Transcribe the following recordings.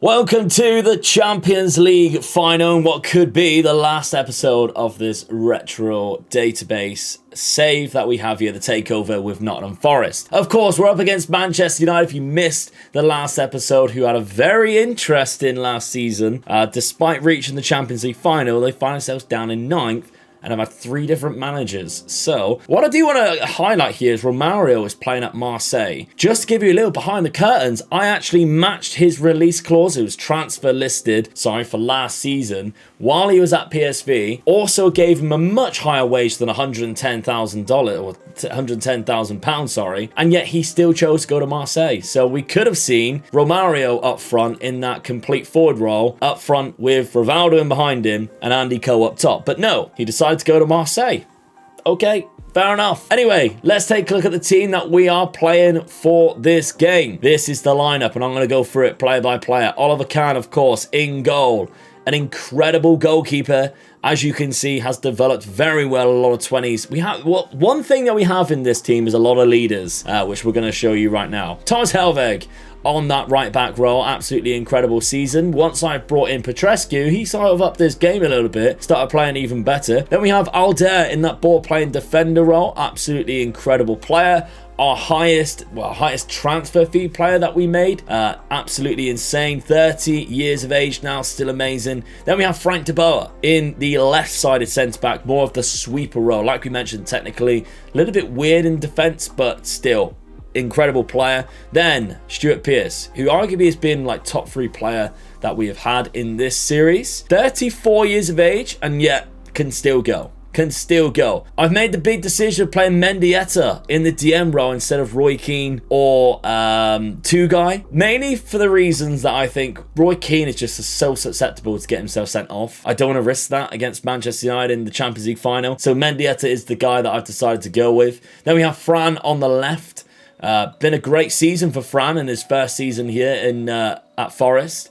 Welcome to the Champions League final and what could be the last episode of this retro database save that we have here, the Takeover with Nottingham Forest. Of course, we're up against Manchester United, if you missed the last episode, who had a very interesting last season. Despite reaching the Champions League final, they find themselves down in 9th. And I've had 3 different managers. So, what I do want to highlight here is Romario is playing at Marseille. Just to give you a little behind the curtains, I actually matched his release clause. It was transfer listed, for last season, while he was at PSV. Also gave him a much higher wage than $110,000, or £110,000, and yet he still chose to go to Marseille. So, we could have seen Romario up front in that complete forward role, up front with Rivaldo in behind him, and Andy Cole up top. But no, he decided to go to Marseille. Okay, fair enough. Anyway, let's take a look at the team that we are playing for this game. This is the lineup, and I'm going to go through it player by player. Oliver Kahn, of course, in goal. An incredible goalkeeper, as you can see, has developed very well. A lot of 20s. We have one thing that we have in this team is a lot of leaders, which we're going to show you right now. Thomas Helveg on that right back role, absolutely incredible season. Once I brought in Petrescu, he sort of upped this game a little bit, started playing even better. Then we have Alder in that ball playing defender role, absolutely incredible player. Our highest transfer fee player that we made, absolutely insane. 30 years of age now, still amazing. Then we have Frank de Boer in the left-sided centre-back, more of the sweeper role. Like we mentioned, technically a little bit weird in defence, but still incredible player. Then Stuart Pierce, who arguably has been like top 3 player that we have had in this series. 34 years of age, and yet can still go. I've made the big decision of playing Mendieta in the DM role instead of Roy Keane or Two-Guy. Mainly for the reasons that I think Roy Keane is just so susceptible to get himself sent off. I don't want to risk that against Manchester United in the Champions League final. So Mendieta is the guy that I've decided to go with. Then we have Fran on the left. Been a great season for Fran in his first season here in at Forest.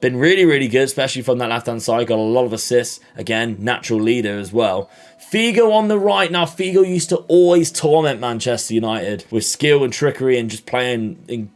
Been really, really good, especially from that left-hand side. Got a lot of assists. Again, natural leader as well. Figo on the right. Now, Figo used to always torment Manchester United with skill and trickery and just playing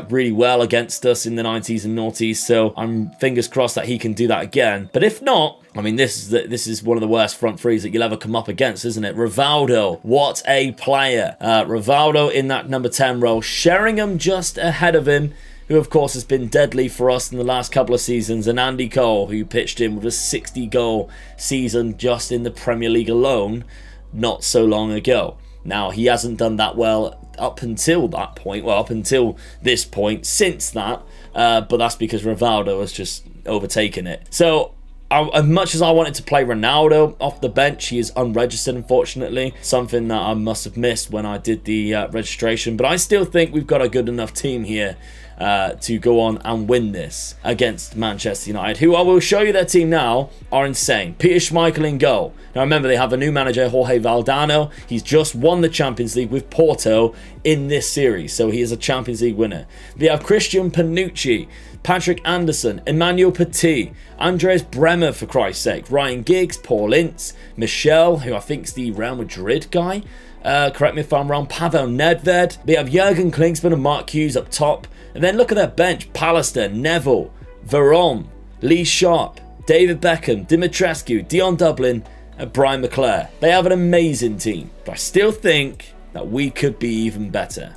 really well against us in the 90s and noughties. So I'm fingers crossed that he can do that again. But if not, I mean, this is one of the worst front threes that you'll ever come up against, isn't it? Rivaldo, what a player. Rivaldo in that number 10 role. Sheringham just ahead of him, who of course has been deadly for us in the last couple of seasons, and Andy Cole, who pitched in with a 60-goal season just in the Premier League alone not so long ago. Now, he hasn't done that well up until that point, up until this point, since that, but that's because Rivaldo has just overtaken it. So, as much as I wanted to play Ronaldo off the bench, he is unregistered, unfortunately. Something that I must have missed when I did the registration. But I still think we've got a good enough team here to go on and win this against Manchester United, who I will show you their team now are insane. Peter Schmeichel in goal. Now remember, they have a new manager, Jorge Valdano. He's just won the Champions League with Porto in this series, so he is a Champions League winner. We have Christian Panucci, Patrick Anderson, Emmanuel Petit, Andres Bremer, for Christ's sake, Ryan Giggs, Paul Ince, Michel, who I think is the Real Madrid guy, correct me if I'm wrong, Pavel Nedved. We have Jurgen Klinsmann and Mark Hughes up top. And then look at their bench: Pallister, Neville, Veron, Lee Sharp, David Beckham, Dimitrescu, Dion Dublin, and Brian McClare. They have an amazing team, but I still think that we could be even better.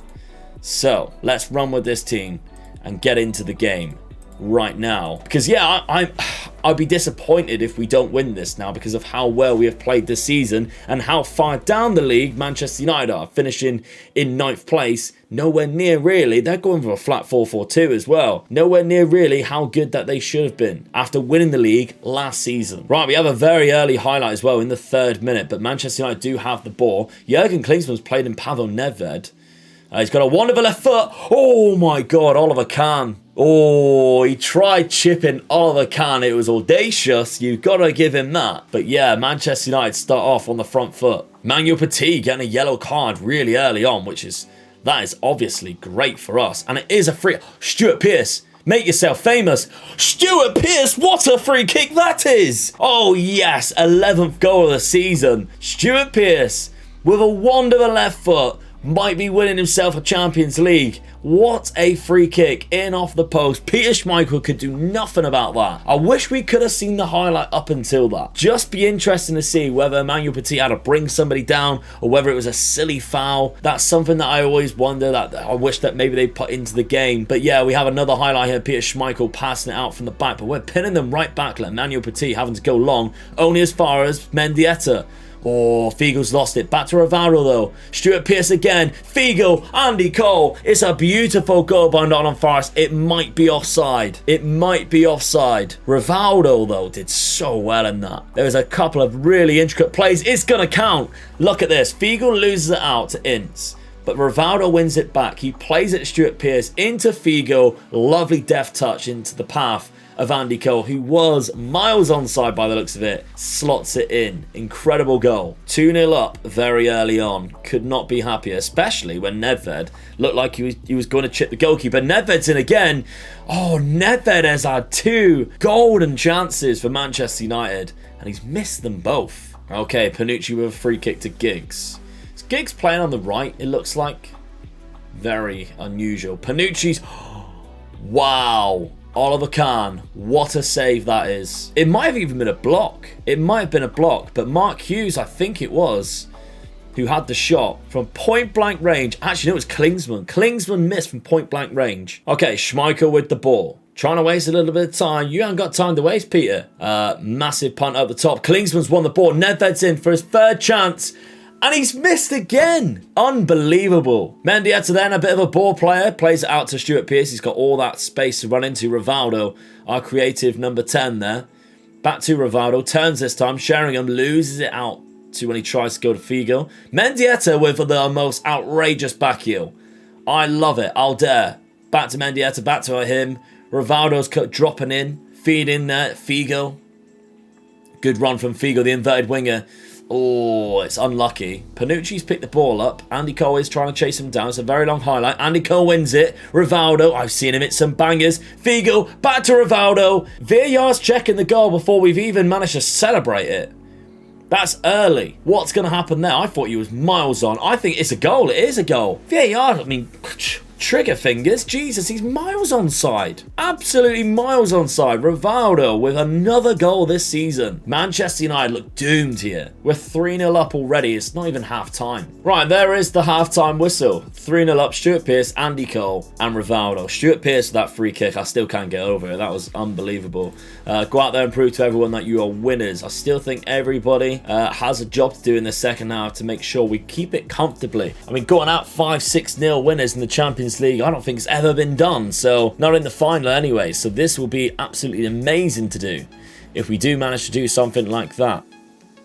So let's run with this team and get into the game right now, because I'd be disappointed if we don't win this now because of how well we have played this season and how far down the league Manchester United are, finishing in 9th place. Nowhere near really, they're going for a flat 4-4-2 as well. Nowhere near really how good that they should have been after winning the league last season. Right, we have a very early highlight as well in the 3rd minute, but Manchester United do have the ball. Jurgen Klinsmann's played in Pavel Nedved. He's got a wonderful left foot. Oh my God, Oliver Kahn. Oh, he tried chipping Oliver Kahn. It was audacious. You've got to give him that. But yeah, Manchester United start off on the front foot. Manuel Petit getting a yellow card really early on, that is obviously great for us. And it is a free. Stuart Pierce, make yourself famous. Stuart Pierce, what a free kick that is. Oh yes, 11th goal of the season. Stuart Pierce with a wonderful left foot. might be winning himself a Champions League. What a free kick in off the post. Peter Schmeichel could do nothing about that. I wish we could have seen the highlight up until that. Just be interesting to see whether Emmanuel Petit had to bring somebody down or whether it was a silly foul. That's something that I always wonder, that I wish that maybe they put into the game. But yeah, we have another highlight here. Peter Schmeichel passing it out from the back, but we're pinning them right back. Like Emmanuel Petit having to go long, only as far as Mendieta. Oh, Figo's lost it. Back to Rivaldo though. Stuart Pierce again. Figo, Andy Cole. It's a beautiful goal by Nottingham Forest. It might be offside. It might be offside. Rivaldo though did so well in that. There was a couple of really intricate plays. It's going to count. Look at this. Figo loses it out to Ince, but Rivaldo wins it back. He plays it to Stuart Pierce into Figo. Lovely deft touch into the path of Andy Cole, who was miles onside by the looks of it. Slots it in. Incredible goal. 2-0 up very early on. Could not be happier, especially when Nedved looked like he was going to chip the goalkeeper. Nedved's in again. Oh, Nedved has had 2 golden chances for Manchester United, and he's missed them both. Okay, Panucci with a free kick to Giggs. Is Giggs playing on the right, it looks like? Very unusual. Panucci's... Wow. Oliver Kahn, what a save that is. It might have even been a block. It might have been a block, but Mark Hughes, I think it was, who had the shot from point blank range. Actually, no, it was Klinsmann. Klinsmann missed from point blank range. Okay, Schmeichel with the ball. Trying to waste a little bit of time. You haven't got time to waste, Peter. Massive punt up the top. Klinsmann's won the ball. Nedved's in for his 3rd chance. And he's missed again. Unbelievable. Mendieta then, a bit of a ball player. Plays it out to Stuart Pierce. He's got all that space to run into. Rivaldo, our creative number 10 there. Back to Rivaldo. Turns this time. Sheringham loses it out to when he tries to go to Figo. Mendieta with the most outrageous back heel. I love it. I'll dare. Back to Mendieta. Back to him. Rivaldo's dropping in. Feed in there. Figo. Good run from Figo, the inverted winger. Oh, it's unlucky. Panucci's picked the ball up. Andy Cole is trying to chase him down. It's a very long highlight. Andy Cole wins it. Rivaldo, I've seen him hit some bangers. Figo, back to Rivaldo. VAR's checking the goal before we've even managed to celebrate it. That's early. What's going to happen there? I thought he was miles on. I think it's a goal. It is a goal. VAR, I mean... Trigger fingers. Jesus, he's miles onside. Absolutely miles onside. Rivaldo with another goal this season. Manchester United look doomed here. We're 3-0 up already. It's not even half time. Right, there is the half-time whistle. 3-0 up. Stuart Pierce, Andy Cole, and Rivaldo. Stuart Pierce with that free kick. I still can't get over it. That was unbelievable. Go out there and prove to everyone that you are winners. I still think everybody has a job to do in the second half to make sure we keep it comfortably. I mean, going out 5-6-0 winners in the Champions League, I don't think it's ever been done, so not in the final anyway. So this will be absolutely amazing to do if we do manage to do something like that.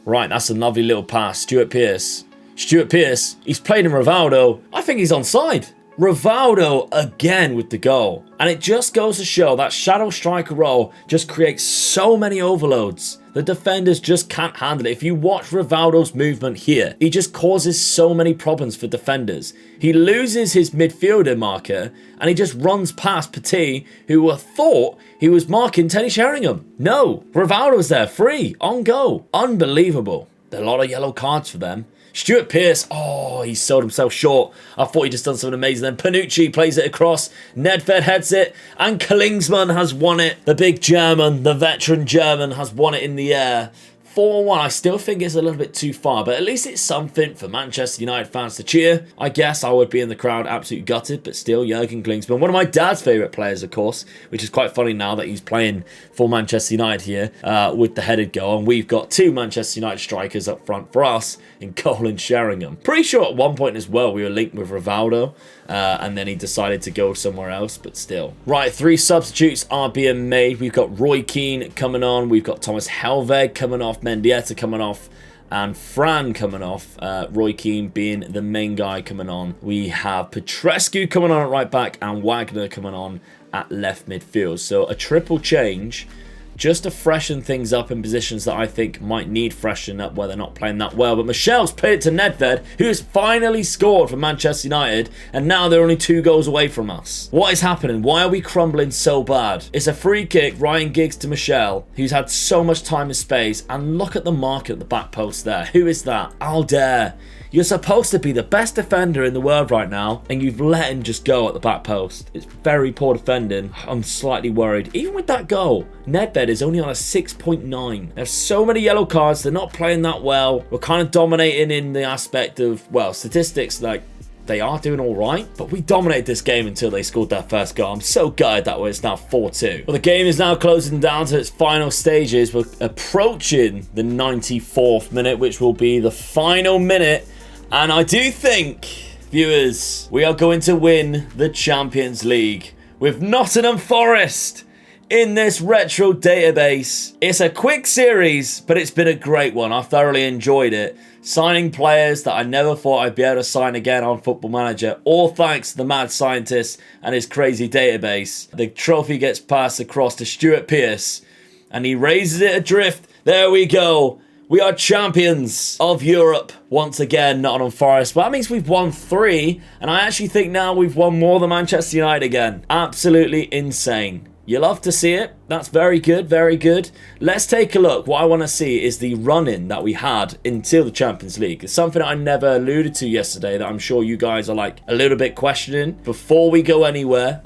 Right, that's a lovely little pass. Stuart Pierce, he's played in Rivaldo. I think he's onside. Rivaldo again with the goal. And it just goes to show that shadow striker role just creates so many overloads. The defenders just can't handle it. If you watch Rivaldo's movement here, he just causes so many problems for defenders. He loses his midfielder marker and he just runs past Petit, who thought he was marking Teddy Sheringham. No, Rivaldo's there, free, on goal. Unbelievable. There are a lot of yellow cards for them. Stuart Pierce, oh, he sold himself short. I thought he'd just done something amazing. Then Panucci plays it across. Nedved heads it. And Klinsmann has won it. The big German, the veteran German, has won it in the air. 4-1, I still think it's a little bit too far, but at least it's something for Manchester United fans to cheer. I guess I would be in the crowd absolutely gutted, but still, Jurgen Klinsmann, one of my dad's favourite players, of course, which is quite funny now that he's playing for Manchester United here with the headed goal, and we've got 2 Manchester United strikers up front for us in Cole and Sheringham. Pretty sure at one point as well we were linked with Rivaldo, and then he decided to go somewhere else, but still. Right, 3 substitutes are being made. We've got Roy Keane coming on. We've got Thomas Helveg coming off. Mendieta coming off. And Fran coming off. Roy Keane being the main guy coming on. We have Petrescu coming on at right back. And Wagner coming on at left midfield. So a triple change, just to freshen things up in positions that I think might need freshening up where they're not playing that well. But Michel's put it to Nedved, who has finally scored for Manchester United, and now they're only 2 goals away from us. What is happening? Why are we crumbling so bad? It's a free kick, Ryan Giggs to Michel, who's had so much time and space, and look at the mark at the back post there. Who is that? Aldair. You're supposed to be the best defender in the world right now, and you've let him just go at the back post. It's very poor defending. I'm slightly worried. Even with that goal, Nedved is only on a 6.9. There's so many yellow cards. They're not playing that well. We're kind of dominating in the aspect of, well, statistics, like, they are doing all right, but we dominated this game until they scored their first goal. I'm so gutted that way. It's now 4-2. Well, the game is now closing down to its final stages. We're approaching the 94th minute, which will be the final minute. And I do think, viewers, we are going to win the Champions League with Nottingham Forest in this retro database. It's a quick series, but it's been a great one. I thoroughly enjoyed it. Signing players that I never thought I'd be able to sign again on Football Manager, all thanks to the mad scientist and his crazy database. The trophy gets passed across to Stuart Pierce, and he raises it adrift. There we go. We are champions of Europe once again, Nottingham Forest. Well, that means we've won 3, and I actually think now we've won more than Manchester United again. Absolutely insane. You love to see it. That's very good, very good. Let's take a look. What I want to see is the run-in that we had until the Champions League. It's something I never alluded to yesterday that I'm sure you guys are like a little bit questioning. Before we go anywhere,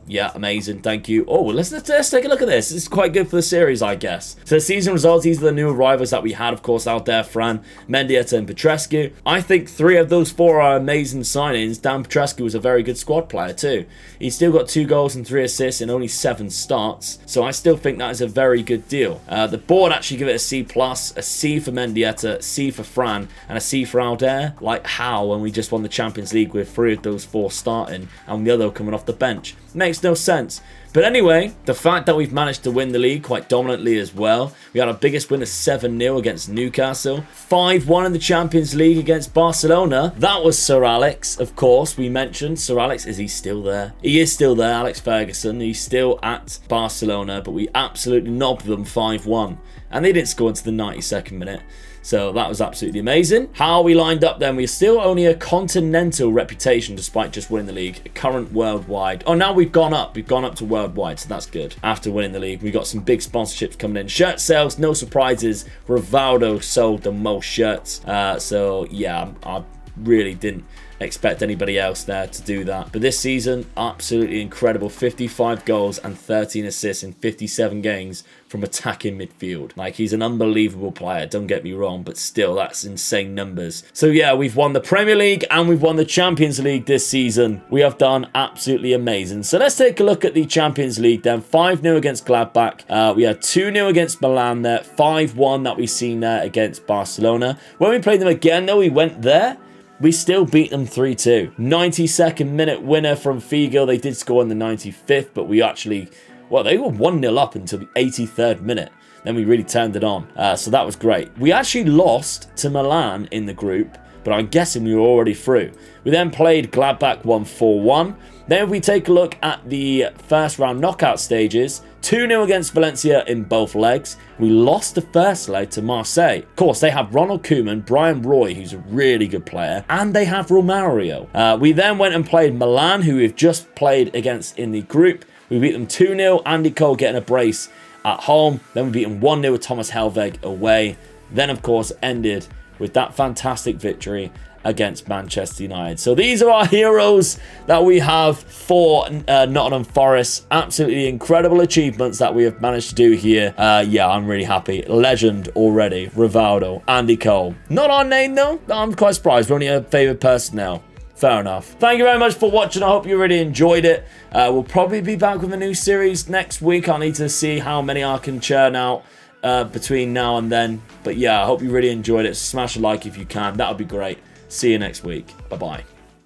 yeah, amazing, thank you. Oh, well, let's take a look at this. This is quite good for the series, I guess. So the season results, these are the new arrivals that we had, of course, out there, Fran, Mendieta and Petrescu. I think 3 of those 4 are amazing signings. Dan Petrescu was a very good squad player too. He's still got 2 goals and 3 assists in only 7 starts. So I still think that is a very good deal. The board actually give it a C+, a C for Mendieta, C for Fran, and a C for Alder. Like how when we just won the Champions League with 3 of those 4 starting and the other coming off the bench. Makes no sense. But anyway, the fact that we've managed to win the league quite dominantly as well. We had our biggest win of 7-0 against Newcastle. 5-1 in the Champions League against Barcelona. That was Sir Alex, of course. We mentioned Sir Alex. Is he still there? He is still there, Alex Ferguson. He's still at Barcelona, but we absolutely knobbed them 5-1. And they didn't score until the 92nd minute. So that was absolutely amazing. How we lined up then, we're still only a continental reputation despite just winning the league. Current worldwide. Oh, now we've gone up. We've gone up to worldwide, so that's good. After winning the league, we got some big sponsorships coming in. Shirt sales, no surprises. Rivaldo sold the most shirts. So yeah, I really didn't expect anybody else there to do that. But this season, absolutely incredible. 55 goals and 13 assists in 57 games from attacking midfield. Like, he's an unbelievable player, don't get me wrong, but still, that's insane numbers. So yeah, we've won the Premier League and we've won the Champions League this season. We have done absolutely amazing. So let's take a look at the Champions League then. 5-0 against Gladbach. We had 2-0 against Milan there. 5-1 that we've seen there against Barcelona. When we played them again though, we went there. We still beat them 3-2. 92nd minute winner from Figo. They did score in the 95th, but we actually, well, they were 1-0 up until the 83rd minute. Then we really turned it on. So that was great. We actually lost to Milan in the group, but I'm guessing we were already through. We then played Gladbach 1-4-1. Then if we take a look at the first round knockout stages, 2-0 against Valencia in both legs. We lost the first leg to Marseille. Of course, they have Ronald Koeman, Brian Roy, who's a really good player, and they have Romario. We then went and played Milan, who we've just played against in the group. We beat them 2-0, Andy Cole getting a brace at home. Then we beat them 1-0 with Thomas Helveg away. Then, of course, ended with that fantastic victory against Manchester United. So these are our heroes that we have for Nottingham Forest. Absolutely incredible achievements that we have managed to do here. Yeah, I'm really happy. Legend already. Rivaldo, Andy Cole. Not our name though. I'm quite surprised. We're only a favourite person now. Fair enough. Thank you very much for watching. I hope you really enjoyed it. We'll probably be back with a new series next week. I need to see how many I can churn out between now and then. But yeah, I hope you really enjoyed it. Smash a like if you can. That would be great. See you next week. Bye-bye.